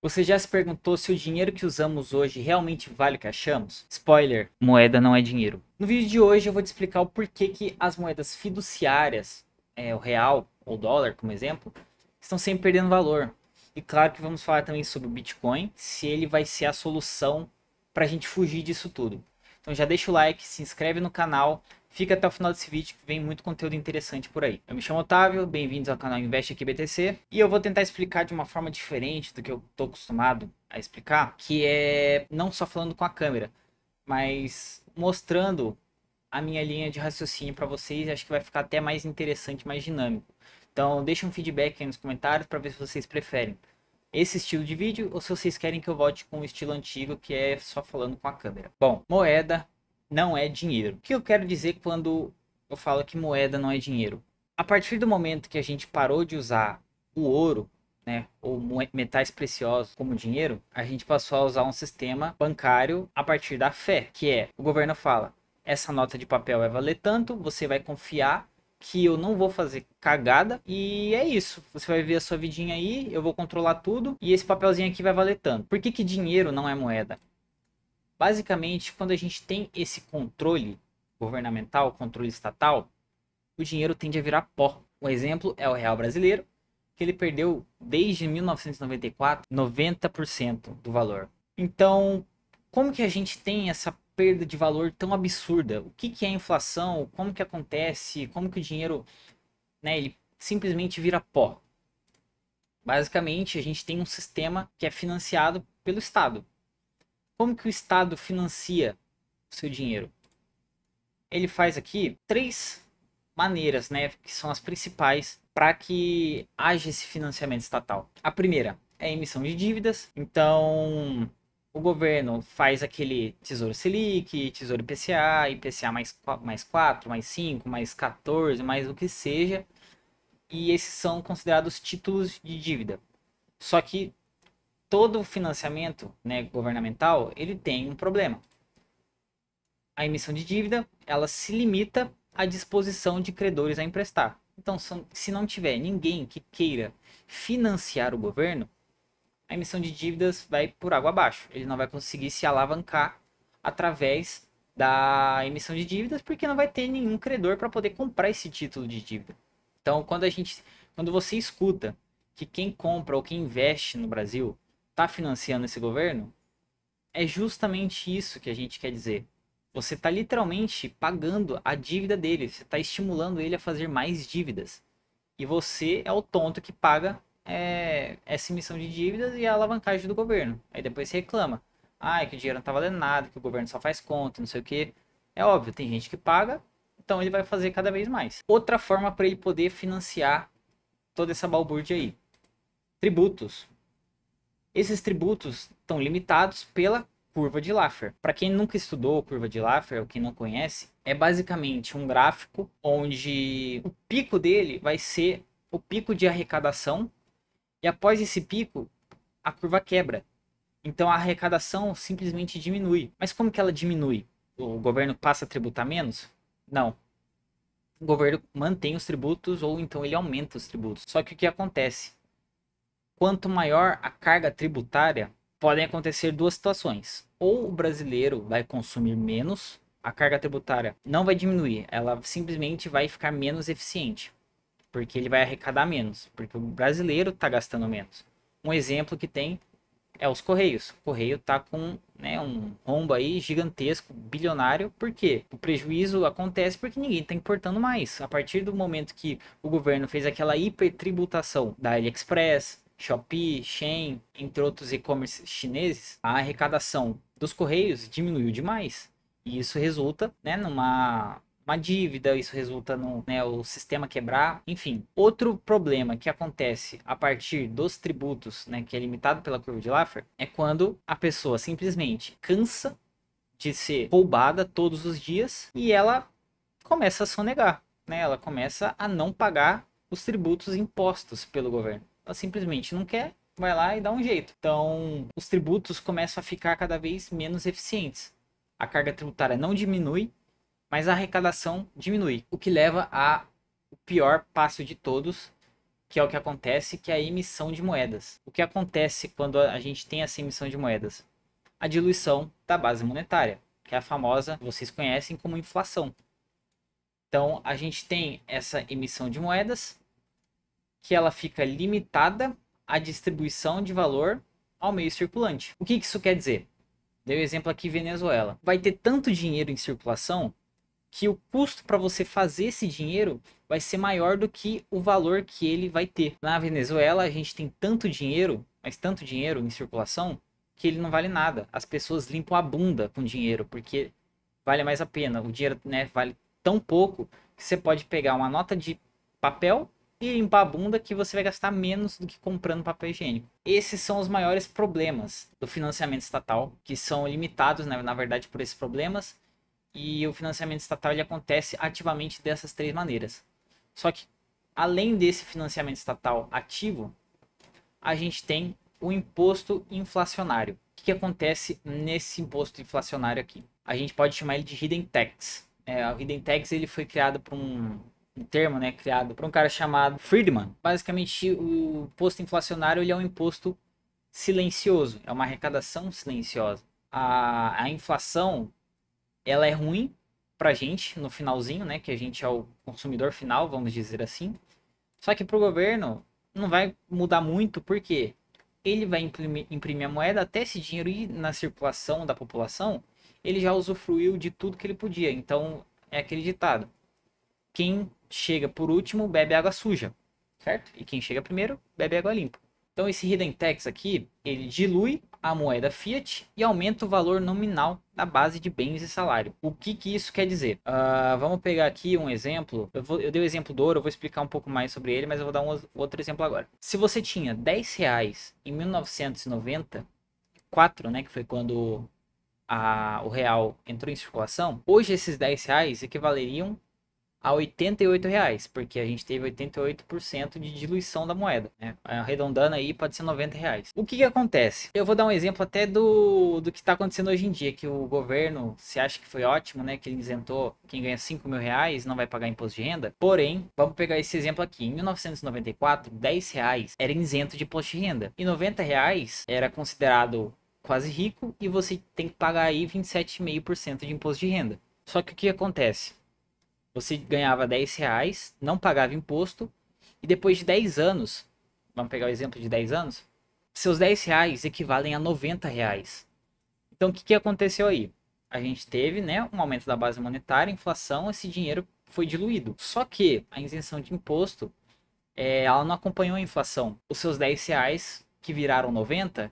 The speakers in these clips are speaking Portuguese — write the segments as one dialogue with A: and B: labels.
A: Você já se perguntou se o dinheiro que usamos hoje realmente vale o que achamos? Spoiler, moeda não é dinheiro. No vídeo de hoje eu vou te explicar o porquê que as moedas fiduciárias, o real ou dólar como exemplo, estão sempre perdendo valor. E claro que vamos falar também sobre o Bitcoin, se ele vai ser a solução para a gente fugir disso tudo. Então já deixa o like, se inscreve no canal, fica até o final desse vídeo que vem muito conteúdo interessante por aí. Eu me chamo Otávio, bem-vindos ao canal Investe Aqui BTC. E eu vou tentar explicar de uma forma diferente do que eu tô acostumado a explicar, que é não só falando com a câmera, mas mostrando a minha linha de raciocínio para vocês. Acho que vai ficar até mais interessante, mais dinâmico. Então deixa um feedback aí nos comentários para ver se vocês preferem esse estilo de vídeo ou se vocês querem que eu volte com o estilo antigo, que é só falando com a câmera. Bom, moeda não é dinheiro. O que eu quero dizer quando eu falo que moeda não é dinheiro? A partir do momento que a gente parou de usar o ouro, né, ou metais preciosos como dinheiro, a gente passou a usar um sistema bancário a partir da fé, que é, o governo fala, essa nota de papel vai valer tanto, você vai confiar que eu não vou fazer cagada e é isso. Você vai ver a sua vidinha aí, eu vou controlar tudo e esse papelzinho aqui vai valer tanto. Por que que dinheiro não é moeda? Basicamente, quando a gente tem esse controle governamental, controle estatal, o dinheiro tende a virar pó. Um exemplo é o real brasileiro, que ele perdeu desde 1994 90% do valor. Então, como que a gente tem essa perda de valor tão absurda? O que que é inflação? Como que acontece? Como que o dinheiro, né, ele simplesmente vira pó? Basicamente, a gente tem um sistema que é financiado pelo Estado. Como que o Estado financia o seu dinheiro? Ele faz aqui três maneiras, né, que são as principais para que haja esse financiamento estatal. A primeira é a emissão de dívidas. Então, o governo faz aquele Tesouro Selic, Tesouro IPCA, IPCA mais 4, mais 5, mais 14, mais o que seja. E esses são considerados títulos de dívida. Só que todo financiamento, né, governamental, ele tem um problema. A emissão de dívida, ela se limita à disposição de credores a emprestar. Então, se não tiver ninguém que queira financiar o governo, a emissão de dívidas vai por água abaixo. Ele não vai conseguir se alavancar através da emissão de dívidas, porque não vai ter nenhum credor para poder comprar esse título de dívida. Então, quando você escuta que quem compra ou quem investe no Brasil está financiando esse governo, é justamente isso que a gente quer dizer. Você está literalmente pagando a dívida dele, você está estimulando ele a fazer mais dívidas. E você é o tonto que paga essa emissão de dívidas e a alavancagem do governo. Aí depois você reclama. Ah, é que o dinheiro não tá valendo nada, que o governo só faz conta, não sei o que. É óbvio, tem gente que paga, então ele vai fazer cada vez mais. Outra forma para ele poder financiar toda essa balbúrdia aí. Tributos. Esses tributos estão limitados pela curva de Laffer. Para quem nunca estudou curva de Laffer, ou quem não conhece, é basicamente um gráfico onde o pico dele vai ser o pico de arrecadação e após esse pico a curva quebra. Então a arrecadação simplesmente diminui. Mas como que ela diminui? O governo passa a tributar menos? Não. O governo mantém os tributos ou então ele aumenta os tributos. Só que o que acontece? Quanto maior a carga tributária, podem acontecer duas situações. Ou o brasileiro vai consumir menos, a carga tributária não vai diminuir, ela simplesmente vai ficar menos eficiente, porque ele vai arrecadar menos, porque o brasileiro está gastando menos. Um exemplo que tem é os Correios. O Correio está com, né, um rombo aí gigantesco, bilionário, por quê? O prejuízo acontece porque ninguém está importando mais. A partir do momento que o governo fez aquela hipertributação da AliExpress, Shopee, Shein, entre outros e-commerce chineses, a arrecadação dos Correios diminuiu demais. E isso resulta, né, numa uma dívida, isso resulta no, né, o sistema quebrar, enfim. Outro problema que acontece a partir dos tributos, né, que é limitado pela curva de Laffer, é quando a pessoa simplesmente cansa de ser roubada todos os dias e ela começa a sonegar, né? Ela começa a não pagar os tributos impostos pelo governo. Ela simplesmente não quer, vai lá e dá um jeito. Então, os tributos começam a ficar cada vez menos eficientes. A carga tributária não diminui, mas a arrecadação diminui, o que leva a o pior passo de todos, que é o que acontece, que é a emissão de moedas. O que acontece quando a gente tem essa emissão de moedas? A diluição da base monetária, que é a famosa, vocês conhecem como inflação. Então, a gente tem essa emissão de moedas, que ela fica limitada à distribuição de valor ao meio circulante. O que isso quer dizer? Dei o exemplo aqui, Venezuela. Vai ter tanto dinheiro em circulação que o custo para você fazer esse dinheiro vai ser maior do que o valor que ele vai ter. Na Venezuela, a gente tem tanto dinheiro, mas tanto dinheiro em circulação, que ele não vale nada. As pessoas limpam a bunda com dinheiro, porque vale mais a pena. O dinheiro, né, vale tão pouco que você pode pegar uma nota de papel e limpar a bunda, que você vai gastar menos do que comprando papel higiênico. Esses são os maiores problemas do financiamento estatal, que são limitados, né, na verdade, por esses problemas. E o financiamento estatal ele acontece ativamente dessas três maneiras. Só que, além desse financiamento estatal ativo, a gente tem o imposto inflacionário. O que acontece nesse imposto inflacionário aqui? A gente pode chamar ele de hidden tax. O hidden tax ele foi criado por um termo, né, criado por um cara chamado Friedman. Basicamente, o imposto inflacionário ele é um imposto silencioso, é uma arrecadação silenciosa. A inflação ela é ruim pra gente no finalzinho, né, que a gente é o consumidor final, vamos dizer assim. Só que pro governo não vai mudar muito, porque ele vai imprimir a moeda, até esse dinheiro ir na circulação da população, ele já usufruiu de tudo que ele podia. Então, é aquele ditado: quem chega por último bebe água suja, certo? E quem chega primeiro bebe água limpa. Então, esse hidden tax aqui, ele dilui a moeda fiat e aumenta o valor nominal da base de bens e salário. O que isso quer dizer? Vamos pegar aqui um exemplo. Eu dei o exemplo do ouro, eu vou explicar um pouco mais sobre ele, mas eu vou dar um outro exemplo agora. Se você tinha R$ 10 em 1994, né, que foi quando o real entrou em circulação, hoje esses R$ 10 equivaleriam a R$ 88, porque a gente teve 88% de diluição da moeda, né? Arredondando aí, pode ser R$ 90. O que acontece? Eu vou dar um exemplo até do que está acontecendo hoje em dia, que o governo se acha que foi ótimo, né? Que ele isentou quem ganha R$ 5.000 não vai pagar imposto de renda. Porém, vamos pegar esse exemplo aqui. Em 1994, R$ 10 era isento de imposto de renda. E R$ 90 era considerado quase rico e você tem que pagar aí 27,5% de imposto de renda. Só que o que acontece? Você ganhava R$ 10, não pagava imposto, e depois de 10 anos, vamos pegar o exemplo de 10 anos, seus R$ 10 equivalem a R$ 90. Então, o que aconteceu aí? A gente teve, né, um aumento da base monetária, inflação, esse dinheiro foi diluído. Só que a isenção de imposto, ela não acompanhou a inflação. Os seus R$ 10 que viraram 90,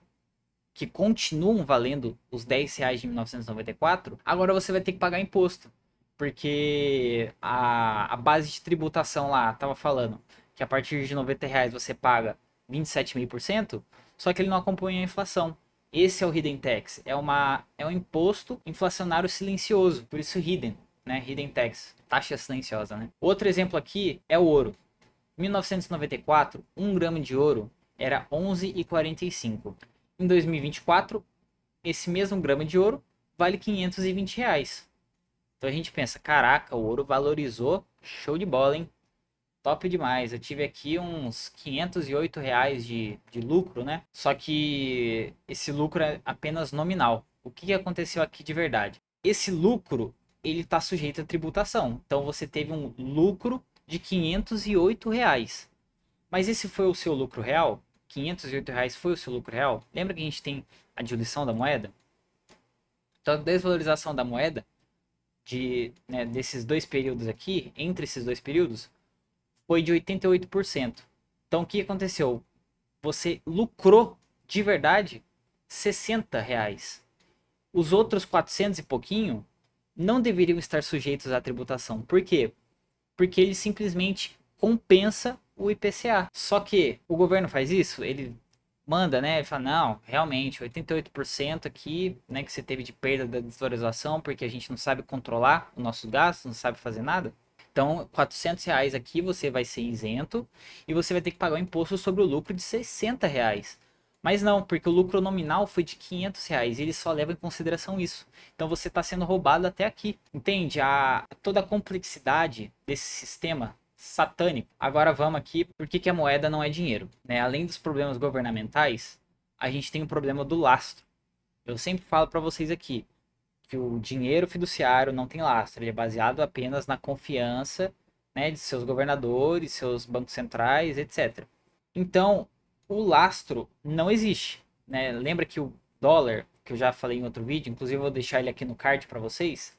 A: que continuam valendo os R$ 10 de 1994, agora você vai ter que pagar imposto. Porque a base de tributação lá tava falando que a partir de R$ 90 você paga 27,5%, só que ele não acompanha a inflação. Esse é o hidden tax, é um imposto inflacionário silencioso, por isso hidden, né? Hidden tax, taxa silenciosa, né? Outro exemplo aqui é o ouro. Em 1994, 1 grama de ouro era R$ 11,45. Em 2024, esse mesmo grama de ouro vale R$ 520. Então a gente pensa, caraca, o ouro valorizou, show de bola, hein? Top demais. Eu tive aqui uns R$ 508 de lucro, né? Só que esse lucro é apenas nominal. O que aconteceu aqui de verdade? Esse lucro, ele tá sujeito à tributação. Então você teve um lucro de R$ 508. Mas esse foi o seu lucro real? R$ 508 foi o seu lucro real? Lembra que a gente tem a diluição da moeda? Então a desvalorização da moeda desses dois períodos aqui, entre esses dois períodos, foi de 88%. Então o que aconteceu? Você lucrou de verdade R$ 60. Os outros 400 e pouquinho não deveriam estar sujeitos à tributação. Por quê? Porque ele simplesmente compensa o IPCA. Só que o governo faz isso, ele manda, né? Ele fala, não, realmente, 88% aqui, né, que você teve de perda da desvalorização, porque a gente não sabe controlar os nossos gastos, não sabe fazer nada. Então, R$ 400 aqui você vai ser isento e você vai ter que pagar o imposto sobre o lucro de R$ 60. Mas não, porque o lucro nominal foi de R$ 500 e ele só leva em consideração isso. Então você está sendo roubado até aqui. Entende? Toda a complexidade desse sistema satânico. Agora vamos aqui, por que a moeda não é dinheiro, né? Além dos problemas governamentais, a gente tem o problema do lastro. Eu sempre falo para vocês aqui que o dinheiro fiduciário não tem lastro, ele é baseado apenas na confiança, né, de seus governadores, seus bancos centrais, etc. Então, o lastro não existe, né? Lembra que o dólar, que eu já falei em outro vídeo, inclusive eu vou deixar ele aqui no card para vocês.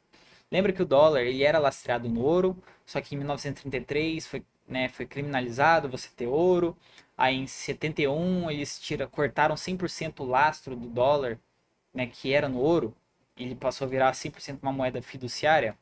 A: Lembra que o dólar ele era lastreado no ouro, só que em 1933 foi criminalizado você ter ouro. Aí em 71 eles cortaram 100% o lastro do dólar, né, que era no ouro. Ele passou a virar 100% uma moeda fiduciária.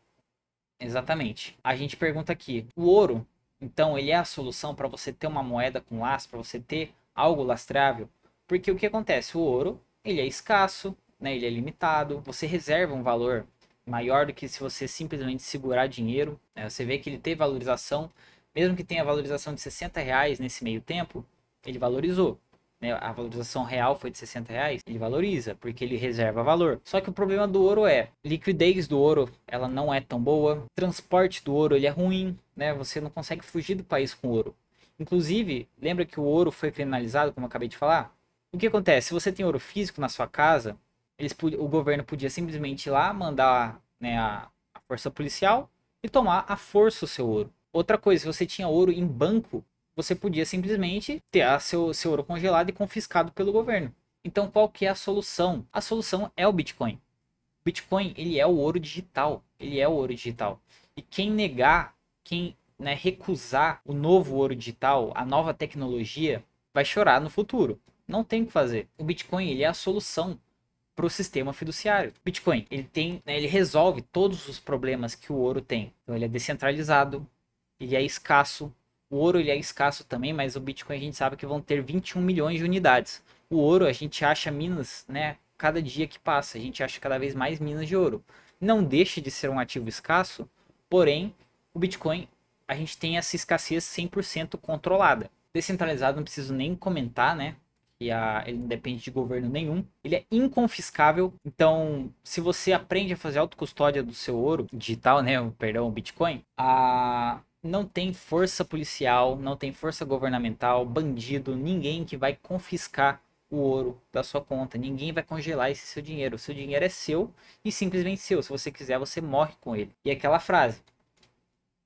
A: Exatamente. A gente pergunta aqui, o ouro, então, ele é a solução para você ter uma moeda com lastro, para você ter algo lastrável? Porque o que acontece? O ouro, ele é escasso, né? Ele é limitado, você reserva um valor maior do que se você simplesmente segurar dinheiro, né? Você vê que ele tem valorização, mesmo que tenha valorização de R$ 60 nesse meio tempo, ele valorizou, né? A valorização real foi de R$ 60, ele valoriza, porque ele reserva valor. Só que o problema do ouro é, liquidez do ouro, ela não é tão boa, transporte do ouro, ele é ruim, né? Você não consegue fugir do país com ouro. Inclusive, lembra que o ouro foi criminalizado, como eu acabei de falar? O que acontece? Se você tem ouro físico na sua casa, o governo podia simplesmente ir lá, mandar, né, a força policial e tomar à força o seu ouro. Outra coisa, se você tinha ouro em banco, você podia simplesmente ter seu ouro congelado e confiscado pelo governo. Então, qual que é a solução? A solução é o Bitcoin. O Bitcoin, ele é o ouro digital. Ele é o ouro digital. E quem negar, quem, né, recusar o novo ouro digital, a nova tecnologia, vai chorar no futuro. Não tem o que fazer. O Bitcoin, ele é a solução para o sistema fiduciário. Bitcoin, ele tem, né, ele resolve todos os problemas que o ouro tem. Então, ele é descentralizado, ele é escasso. O ouro ele é escasso também, mas o Bitcoin a gente sabe que vão ter 21 milhões de unidades. O ouro a gente acha minas, né? Cada dia que passa, a gente acha cada vez mais minas de ouro. Não deixa de ser um ativo escasso, porém, o Bitcoin a gente tem essa escassez 100% controlada. Descentralizado não preciso nem comentar, né? Ele não depende de governo nenhum. Ele é inconfiscável. Então, se você aprende a fazer autocustódia do seu ouro digital, né? Perdão, o Bitcoin, não tem força policial, não tem força governamental, bandido, ninguém que vai confiscar o ouro da sua conta. Ninguém vai congelar esse seu dinheiro. O seu dinheiro é seu e simplesmente seu. Se você quiser, você morre com ele. E aquela frase: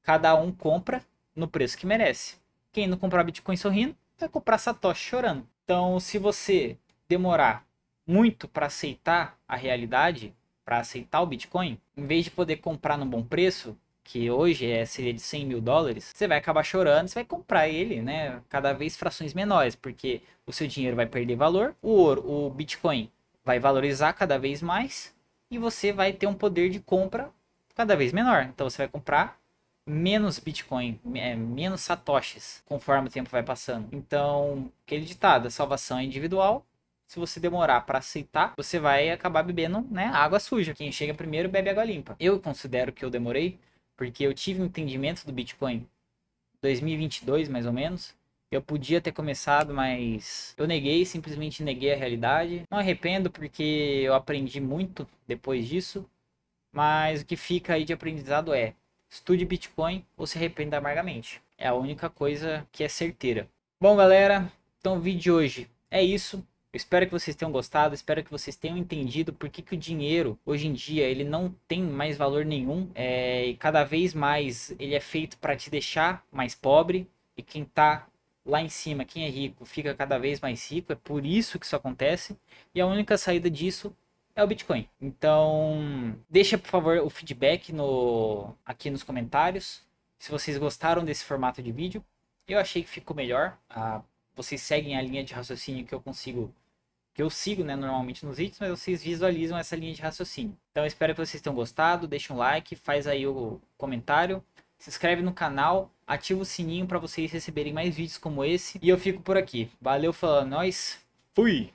A: cada um compra no preço que merece. Quem não comprar Bitcoin sorrindo, vai comprar Satoshi chorando. Então, se você demorar muito para aceitar a realidade, para aceitar o Bitcoin, em vez de poder comprar no bom preço, que hoje seria de 100 mil dólares, você vai acabar chorando, você vai comprar ele, né? Cada vez frações menores, porque o seu dinheiro vai perder valor, o Bitcoin vai valorizar cada vez mais e você vai ter um poder de compra cada vez menor. Então você vai comprar menos Bitcoin, menos satoshis, conforme o tempo vai passando. Então, aquele ditado, a salvação é individual. Se você demorar para aceitar, você vai acabar bebendo, né, água suja. Quem chega primeiro bebe água limpa. Eu considero que eu demorei, porque eu tive um entendimento do Bitcoin em 2022, mais ou menos. Eu podia ter começado, mas eu neguei, simplesmente neguei a realidade. Não arrependo, porque eu aprendi muito depois disso. Mas o que fica aí de aprendizado é: estude Bitcoin ou se arrependa amargamente. É a única coisa que é certeira. Bom, galera, então o vídeo de hoje é isso. Eu espero que vocês tenham gostado, espero que vocês tenham entendido por que o dinheiro, hoje em dia, ele não tem mais valor nenhum. E cada vez mais ele é feito para te deixar mais pobre. E quem tá lá em cima, quem é rico, fica cada vez mais rico. É por isso que isso acontece. E a única saída disso é o Bitcoin. Então, deixa por favor o feedback aqui nos comentários. Se vocês gostaram desse formato de vídeo, eu achei que ficou melhor. Vocês seguem a linha de raciocínio que eu sigo, né, normalmente nos vídeos, mas vocês visualizam essa linha de raciocínio. Então, eu espero que vocês tenham gostado. Deixa um like, faz aí o comentário, se inscreve no canal, ativa o sininho para vocês receberem mais vídeos como esse. E eu fico por aqui. Valeu, falando, nós, fui!